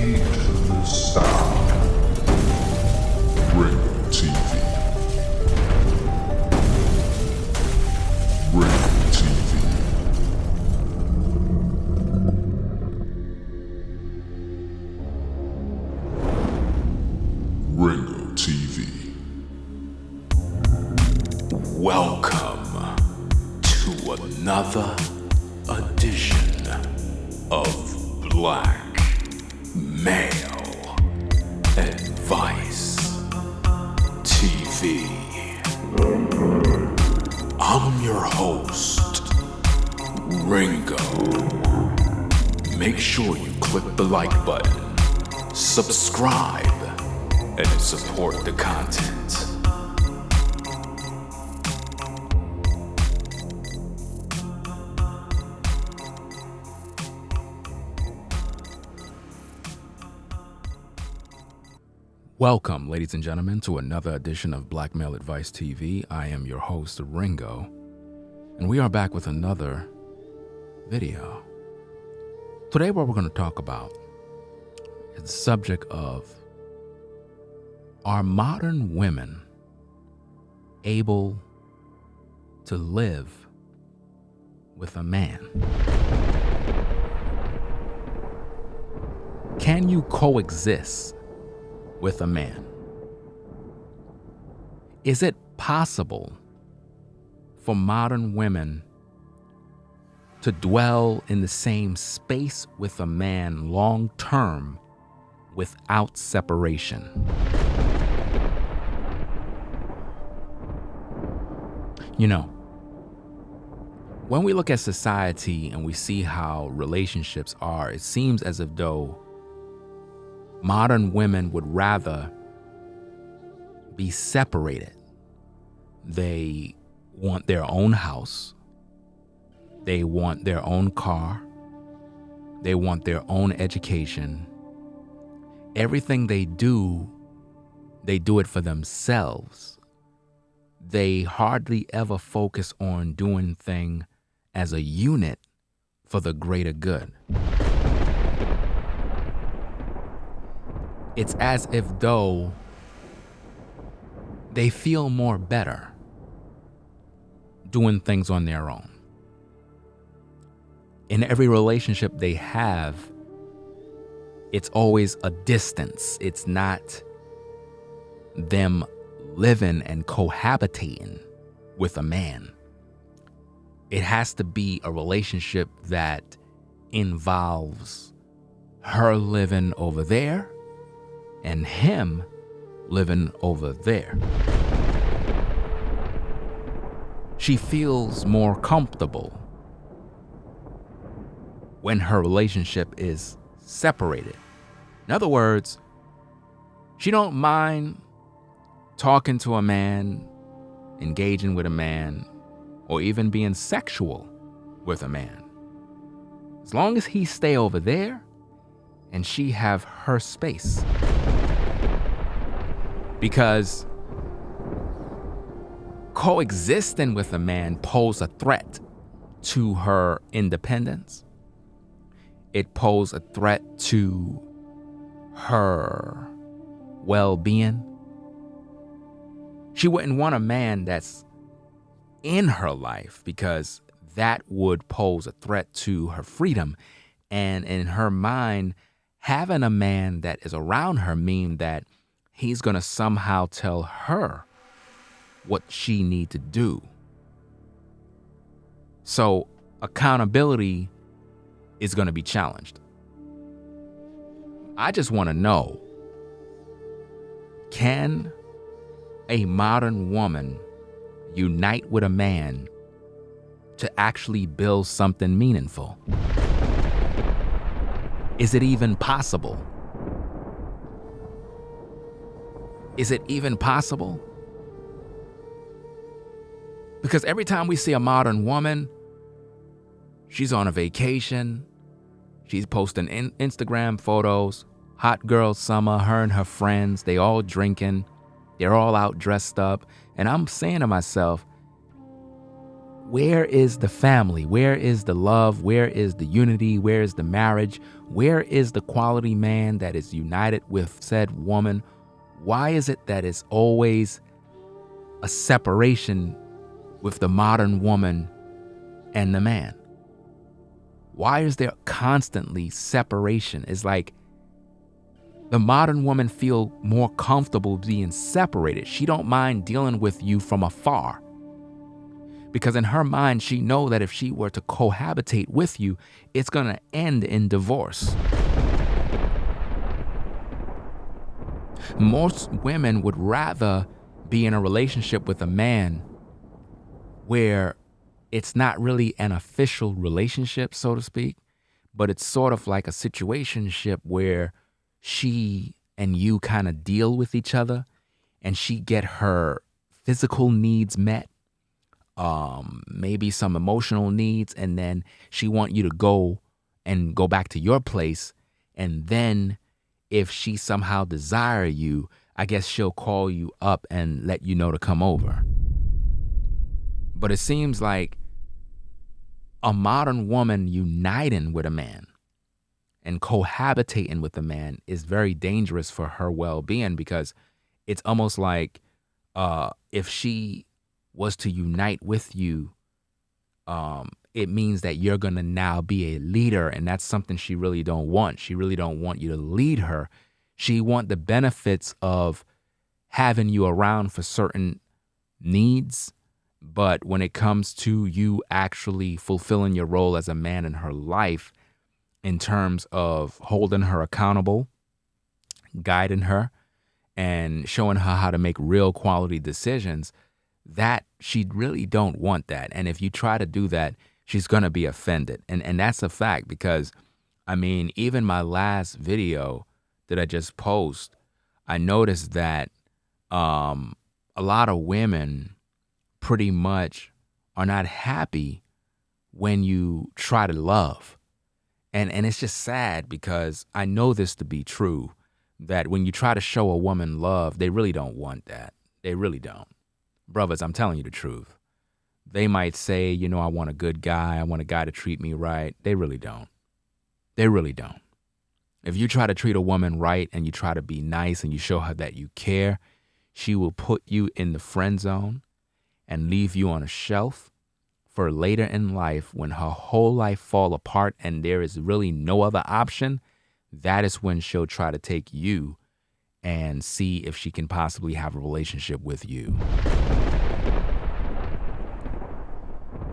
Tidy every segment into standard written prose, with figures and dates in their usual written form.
to the sound. Ringo TV. Ringo TV. Ringo TV. Welcome to another edition of Black Male Advice TV. I'm your host, Ringo. Make sure you click the like button, subscribe, and support the content. Welcome, ladies and gentlemen, to another edition of Black Male Advice TV. I am your host, Ringo, and we are back with another video. Today, what we're going to talk about is the subject of, are modern women able to live with a man? Can you coexist with a man? Is it possible for modern women to dwell in the same space with a man long term without separation? You know, when we look at society and we see how relationships are, it seems as if though modern women would rather be separated. They want their own house. They want their own car. They want their own education. Everything they do it for themselves. They hardly ever focus on doing things as a unit for the greater good. It's as if though they feel more better doing things on their own. In every relationship they have, it's always a distance. It's not them living and cohabitating with a man. It has to be a relationship that involves her living over there and him living over there. She feels more comfortable when her relationship is separated. In other words, she don't mind talking to a man, engaging with a man, or even being sexual with a man, as long as he stay over there and she have her space. Because coexisting with a man poses a threat to her independence. It poses a threat to her well-being. She wouldn't want a man that's in her life because that would pose a threat to her freedom. And in her mind, having a man that is around her mean that he's going to somehow tell her what she needs to do. So accountability is going to be challenged. I just want to know, can a modern woman unite with a man to actually build something meaningful? Is it even possible? Is it even possible? Because every time we see a modern woman, she's on a vacation, she's posting Instagram photos, hot girl summer, her and her friends, they all drinking, they're all out dressed up. And I'm saying to myself, where is the family? Where is the love? Where is the unity? Where is the marriage? Where is the quality man that is united with said woman? Why is it that it's always a separation with the modern woman and the man? Why is there constantly separation? It's like the modern woman feel more comfortable being separated. She don't mind dealing with you from afar. Because in her mind, she know that if she were to cohabitate with you, it's going to end in divorce. Most women would rather be in a relationship with a man where it's not really an official relationship, so to speak, but it's sort of like a situationship where she and you kind of deal with each other and she get her physical needs met, maybe some emotional needs, and then she want you to go back to your place. And then if she somehow desire you, I guess she'll call you up and let you know to come over. But it seems like a modern woman uniting with a man and cohabitating with a man is very dangerous for her well-being, because it's almost like if she was to unite with you, it means that you're going to now be a leader, and that's something she really don't want. She really don't want you to lead her. She want the benefits of having you around for certain needs, but when it comes to you actually fulfilling your role as a man in her life, in terms of holding her accountable, guiding her, and showing her how to make real quality decisions, that she really don't want that. And if you try to do that, she's going to be offended. And that's a fact, because, I mean, even my last video that I just posted, I noticed that a lot of women pretty much are not happy when you try to love. And it's just sad, because I know this to be true, that when you try to show a woman love, they really don't want that. They really don't. Brothers, I'm telling you the truth. They might say, you know, I want a good guy. I want a guy to treat me right. They really don't. They really don't. If you try to treat a woman right and you try to be nice and you show her that you care, she will put you in the friend zone and leave you on a shelf for later in life, when her whole life fall apart and there is really no other option. That is when she'll try to take you and see if she can possibly have a relationship with you.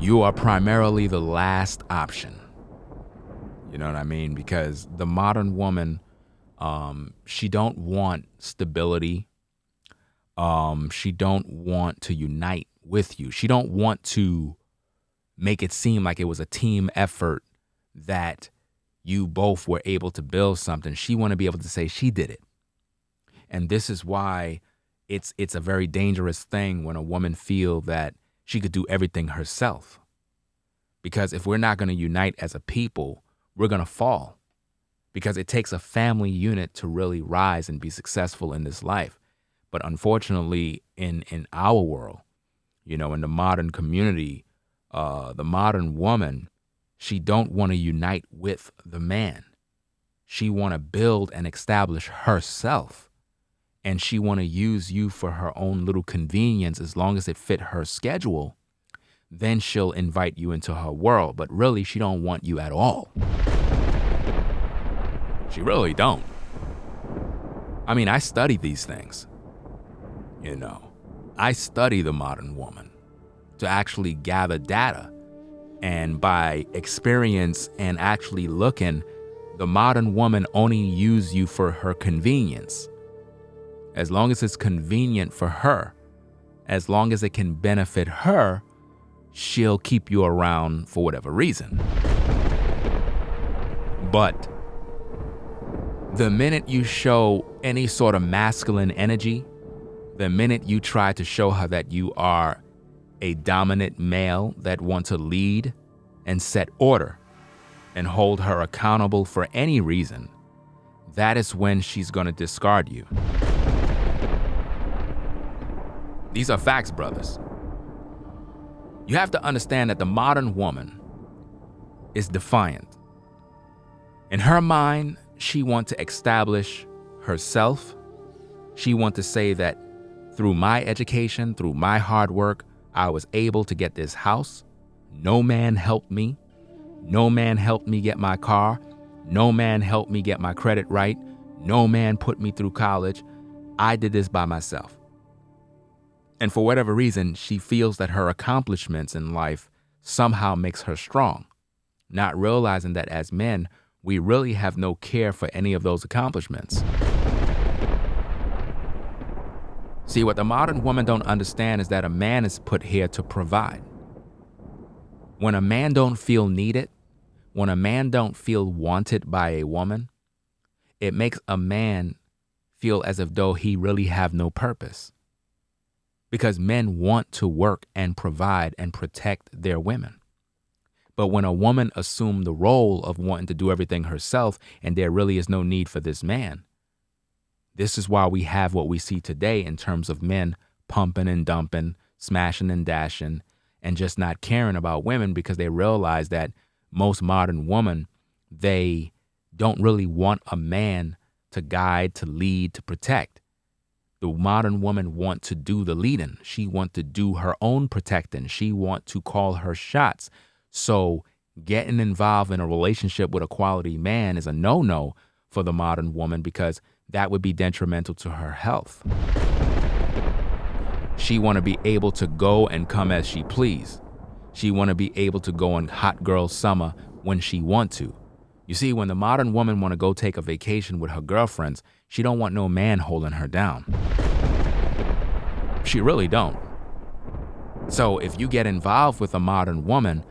You are primarily the last option. You know what I mean? Because the modern woman, she don't want stability. She don't want to unite with you. She don't want to make it seem like it was a team effort that you both were able to build something. She want to be able to say she did it. And this is why it's a very dangerous thing when a woman feel that she could do everything herself. Because if we're not going to unite as a people, we're going to fall. Because it takes a family unit to really rise and be successful in this life. But unfortunately, in our world, you know, in the modern community, the modern woman, she don't want to unite with the man. She want to build and establish herself. And she want to use you for her own little convenience, as long as it fit her schedule. Then she'll invite you into her world. But really, she don't want you at all. She really don't. I mean, I study these things. You know, I study the modern woman to actually gather data. And by experience and actually looking, the modern woman only use you for her convenience. As long as it's convenient for her, as long as it can benefit her, she'll keep you around for whatever reason. But the minute you show any sort of masculine energy, the minute you try to show her that you are a dominant male that wants to lead and set order and hold her accountable for any reason, that is when she's going to discard you. These are facts, brothers. You have to understand that the modern woman is defiant. In her mind, she wants to establish herself. She wants to say that through my education, through my hard work, I was able to get this house. No man helped me. No man helped me get my car. No man helped me get my credit right. No man put me through college. I did this by myself. And for whatever reason, she feels that her accomplishments in life somehow makes her strong, not realizing that as men, we really have no care for any of those accomplishments. See, what the modern woman don't understand is that a man is put here to provide. When a man don't feel needed, when a man don't feel wanted by a woman, it makes a man feel as if though he really have no purpose. Because men want to work and provide and protect their women. But when a woman assumes the role of wanting to do everything herself and there really is no need for this man, this is why we have what we see today in terms of men pumping and dumping, smashing and dashing, and just not caring about women because they realize that most modern women, they don't really want a man to guide, to lead, to protect. The modern woman wants to do the leading. She wants to do her own protecting. She wants to call her shots. So getting involved in a relationship with a quality man is a no-no for the modern woman because that would be detrimental to her health. She want to be able to go and come as she please. She want to be able to go on hot girl summer when she want to. You see, when the modern woman want to go take a vacation with her girlfriends, she don't want no man holding her down. She really don't. So if you get involved with a modern woman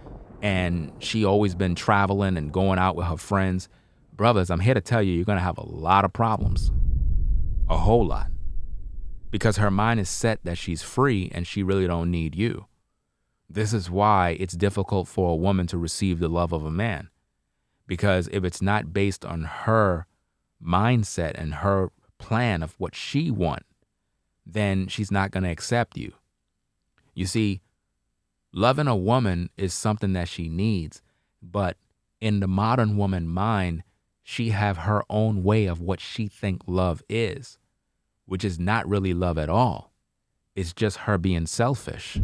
and she always been traveling and going out with her friends, brothers, I'm here to tell you, you're going to have a lot of problems. A whole lot. Because her mind is set that she's free and she really don't need you. This is why it's difficult for a woman to receive the love of a man. Because if it's not based on her mindset and her plan of what she wants, then she's not going to accept you. You see, loving a woman is something that she needs, but in the modern woman mind, she have her own way of what she think love is, which is not really love at all. It's just her being selfish.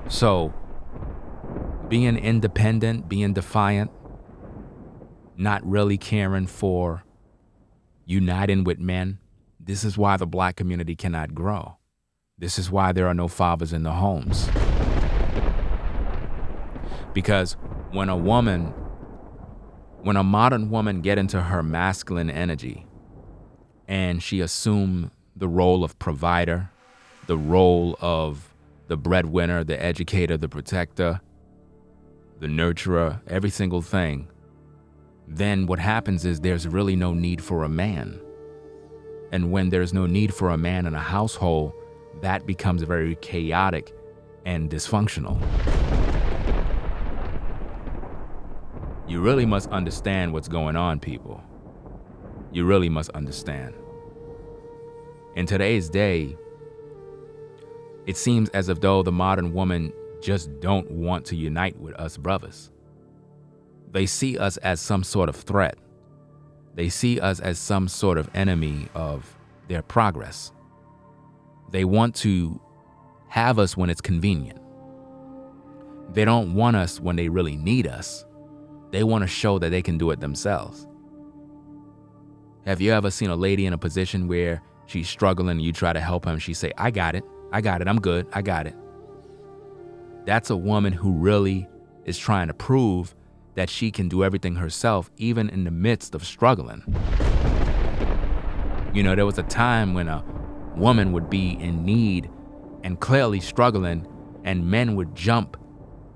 So, being independent, being defiant, not really caring for uniting with men, this is why the black community cannot grow. This is why there are no fathers in the homes. Because when a modern woman get into her masculine energy and she assume the role of provider, the role of the breadwinner, the educator, the protector, the nurturer, every single thing, then what happens is there's really no need for a man. And when there's no need for a man in a household, that becomes very chaotic and dysfunctional. You really must understand what's going on, people. You really must understand. In today's day, it seems as if though the modern woman just don't want to unite with us brothers. They see us as some sort of threat. They see us as some sort of enemy of their progress. They want to have us when it's convenient. They don't want us when they really need us. They want to show that they can do it themselves. Have you ever seen a lady in a position where she's struggling and you try to help her and she say, I got it, I'm good, I got it. That's a woman who really is trying to prove that she can do everything herself, even in the midst of struggling. You know, there was a time when a woman would be in need and clearly struggling, and men would jump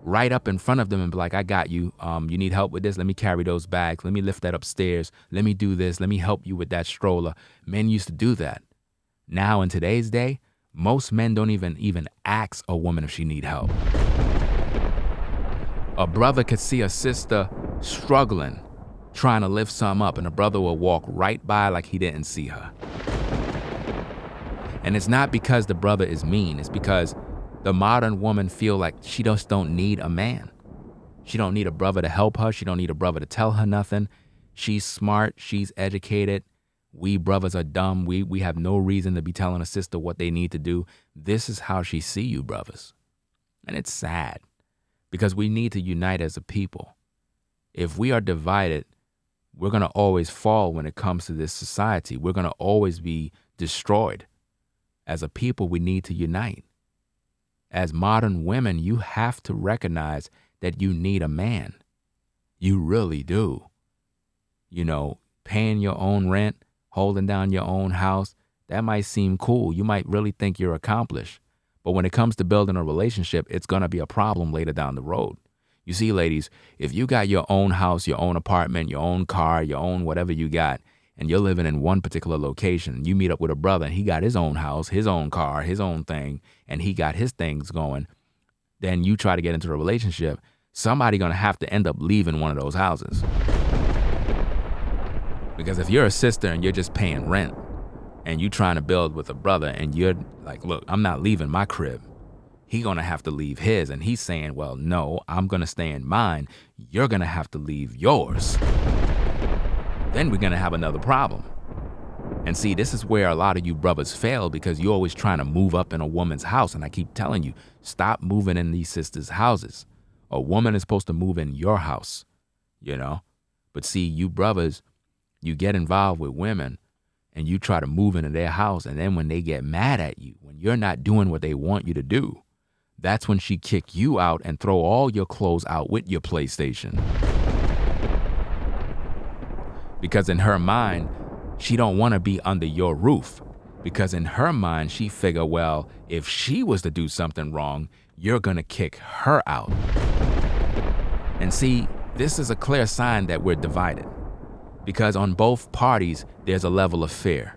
right up in front of them and be like, I got you. You need help with this? Let me carry those bags. Let me lift that upstairs. Let me do this. Let me help you with that stroller. Men used to do that. Now in today's day, most men don't even ask a woman if she need help. A brother could see a sister struggling, trying to lift some up, and a brother will walk right by like he didn't see her. And it's not because the brother is mean. It's because The modern woman feel like she just don't need a man. She don't need a brother to help her. She don't need a brother to tell her nothing. She's smart. She's educated. We brothers are dumb. We have no reason to be telling a sister what they need to do. This is how she see you, brothers. And it's sad because we need to unite as a people. If we are divided, we're going to always fall when it comes to this society. We're going to always be destroyed. As a people, we need to unite. As modern women, you have to recognize that you need a man. You really do. You know, paying your own rent, holding down your own house, that might seem cool. You might really think you're accomplished. But when it comes to building a relationship, it's going to be a problem later down the road. You see, ladies, if you got your own house, your own apartment, your own car, your own whatever you got, and you're living in one particular location, you meet up with a brother and he got his own house, his own car, his own thing, and he got his things going, then you try to get into a relationship, somebody going to have to end up leaving one of those houses. Because if you're a sister and you're just paying rent and you trying to build with a brother and you're like, look, I'm not leaving my crib, he going to have to leave his. And he's saying, well, no, I'm going to stay in mine. You're going to have to leave yours. Then we're going to have another problem. And see, this is where a lot of you brothers fail because you're always trying to move up in a woman's house. And I keep telling you, stop moving in these sisters' houses. A woman is supposed to move in your house, you know? But see, you brothers, you get involved with women and you try to move into their house. And then when they get mad at you, when you're not doing what they want you to do, that's when she kick you out and throw all your clothes out with your PlayStation. Because in her mind, she don't want to be under your roof. Because in her mind, she figure, well, if she was to do something wrong, you're going to kick her out. And see, this is a clear sign that we're divided. Because on both parties, there's a level of fear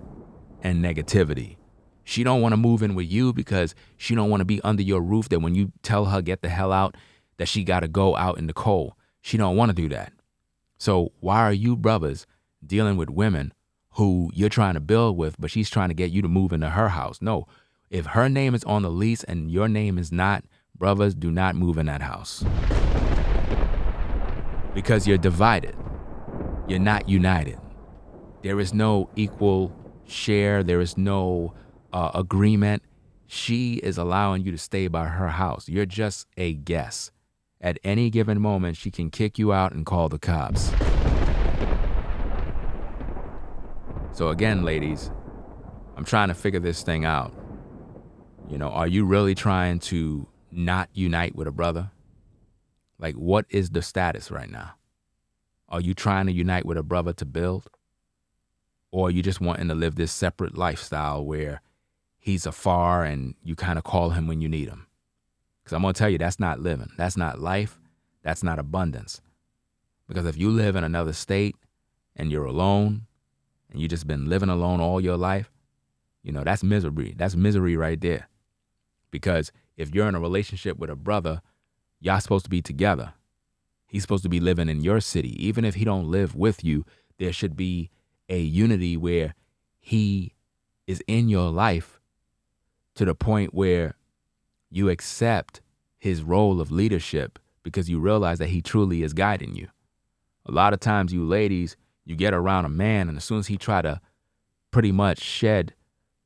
and negativity. She don't want to move in with you because she don't want to be under your roof, that when you tell her get the hell out, that she got to go out in the cold. She don't want to do that. So why are you brothers dealing with women who you're trying to build with, but she's trying to get you to move into her house? No, if her name is on the lease and your name is not, brothers, do not move in that house. Because you're divided. You're not united. There is no equal share. There is no agreement. She is allowing you to stay by her house. You're just a guest. At any given moment, she can kick you out and call the cops. So again, ladies, I'm trying to figure this thing out. You know, are you really trying to not unite with a brother? Like, what is the status right now? Are you trying to unite with a brother to build? Or are you just wanting to live this separate lifestyle where he's afar and you kind of call him when you need him? Because I'm going to tell you, that's not living. That's not life. That's not abundance. Because if you live in another state and you're alone and you've just been living alone all your life, you know, that's misery. That's misery right there. Because if you're in a relationship with a brother, y'all supposed to be together. He's supposed to be living in your city. Even if he don't live with you, there should be a unity where he is in your life to the point where you accept his role of leadership because you realize that he truly is guiding you. A lot of times you ladies, you get around a man and as soon as he try to pretty much shed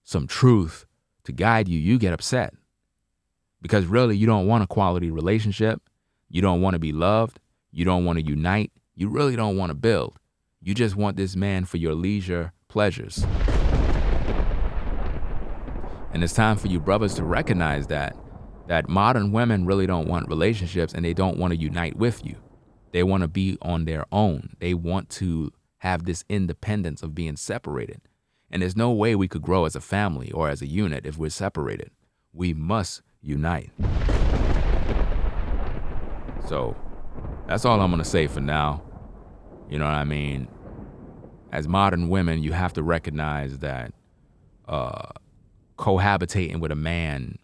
some truth to guide you, you get upset. Because really you don't want a quality relationship. You don't want to be loved. You don't want to unite. You really don't want to build. You just want this man for your leisure pleasures. And it's time for you brothers to recognize that modern women really don't want relationships and they don't want to unite with you. They want to be on their own. They want to have this independence of being separated. And there's no way we could grow as a family or as a unit if we're separated. We must unite. So that's all I'm going to say for now. You know what I mean? As modern women, you have to recognize that cohabitating with a man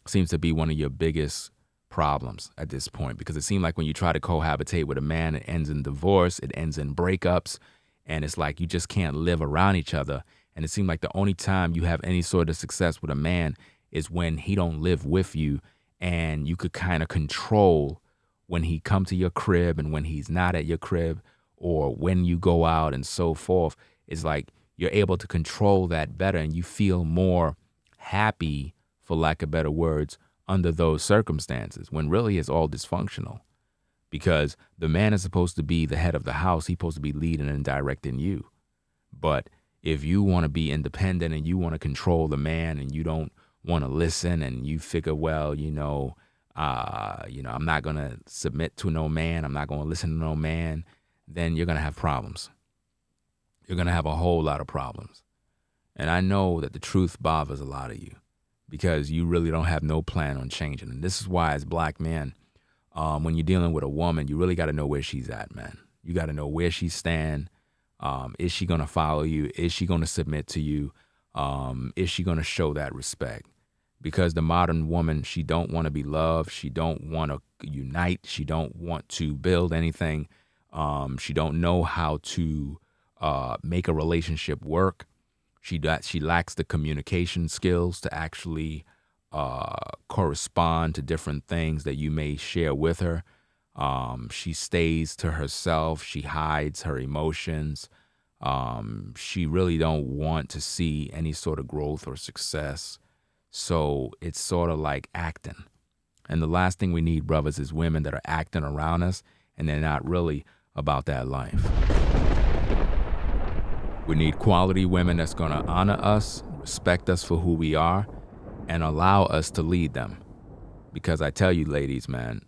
seems to be one of your biggest problems at this point, because it seems like when you try to cohabitate with a man, it ends in divorce, it ends in breakups, and it's like you just can't live around each other. And it seems like the only time you have any sort of success with a man is when he don't live with you and you could kind of control when he come to your crib and when he's not at your crib, or when you go out and so forth. It's like you're able to control that better, and you feel more happy, for lack of better words, under those circumstances, when really it's all dysfunctional. Because the man is supposed to be the head of the house. He's supposed to be leading and directing you. But if you want to be independent and you want to control the man, and you don't want to listen, and you figure, well, I'm not going to submit to no man, I'm not going to listen to no man, then you're going to have problems. You're going to have a whole lot of problems. And I know that the truth bothers a lot of you, because you really don't have no plan on changing. And this is why, as black men, when you're dealing with a woman, you really got to know where she's at, man. You got to know where she stand. Is she going to follow you? Is she going to submit to you? Is she going to show that respect? Because the modern woman, she don't want to be loved. She don't want to unite. She don't want to build anything. She don't know how to make a relationship work. She lacks the communication skills to actually correspond to different things that you may share with her. She stays to herself. She hides her emotions. She really don't want to see any sort of growth or success. So it's sort of like acting. And the last thing we need, brothers, is women that are acting around us, and they're not really about that life. We need quality women that's going to honor us, respect us for who we are, and allow us to lead them. Because I tell you, ladies, man,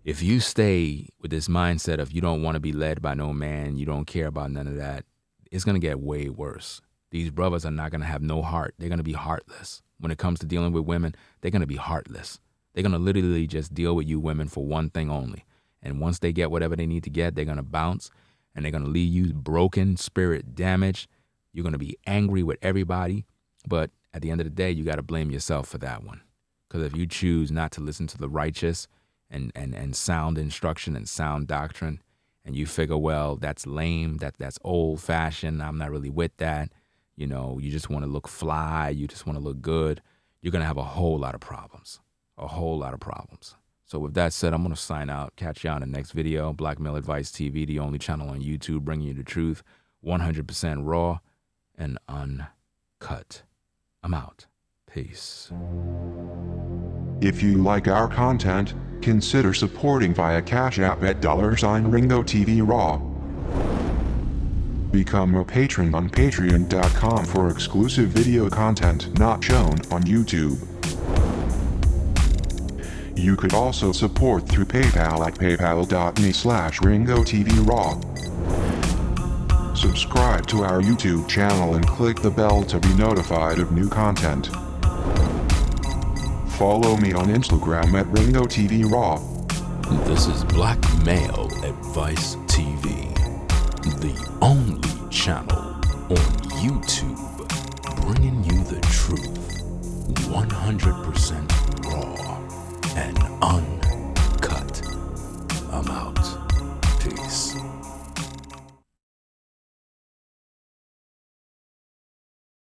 if you stay with this mindset of you don't want to be led by no man, you don't care about none of that, it's going to get way worse. These brothers are not going to have no heart. They're going to be heartless. When it comes to dealing with women, they're going to be heartless. They're going to literally just deal with you women for one thing only. And once they get whatever they need to get, they're going to bounce, and they're going to leave you broken, spirit damaged. You're going to be angry with everybody. But at the end of the day, you got to blame yourself for that one. Because if you choose not to listen to the righteous and sound instruction and sound doctrine, and you figure, well, that's lame, that's old fashioned, I'm not really with that, you just want to look fly, you just want to look good, you're going to have a whole lot of problems. So with that said, I'm going to sign out. Catch you on the next video. Black Male Advice TV, the only channel on YouTube bringing you the truth, 100% raw and uncut. I'm out. Peace. If you like our content, consider supporting via Cash App at $Ringo TV Raw. Become a patron on patreon.com for exclusive video content not shown on YouTube. You could also support through PayPal at paypal.me/Ringo TV Raw. Subscribe to our YouTube channel and click the bell to be notified of new content. Follow me on Instagram at Ringo TV Raw. This is Black Male Advice TV, the only channel on YouTube bringing you the truth, 100% raw and uncut. I'm out. Peace.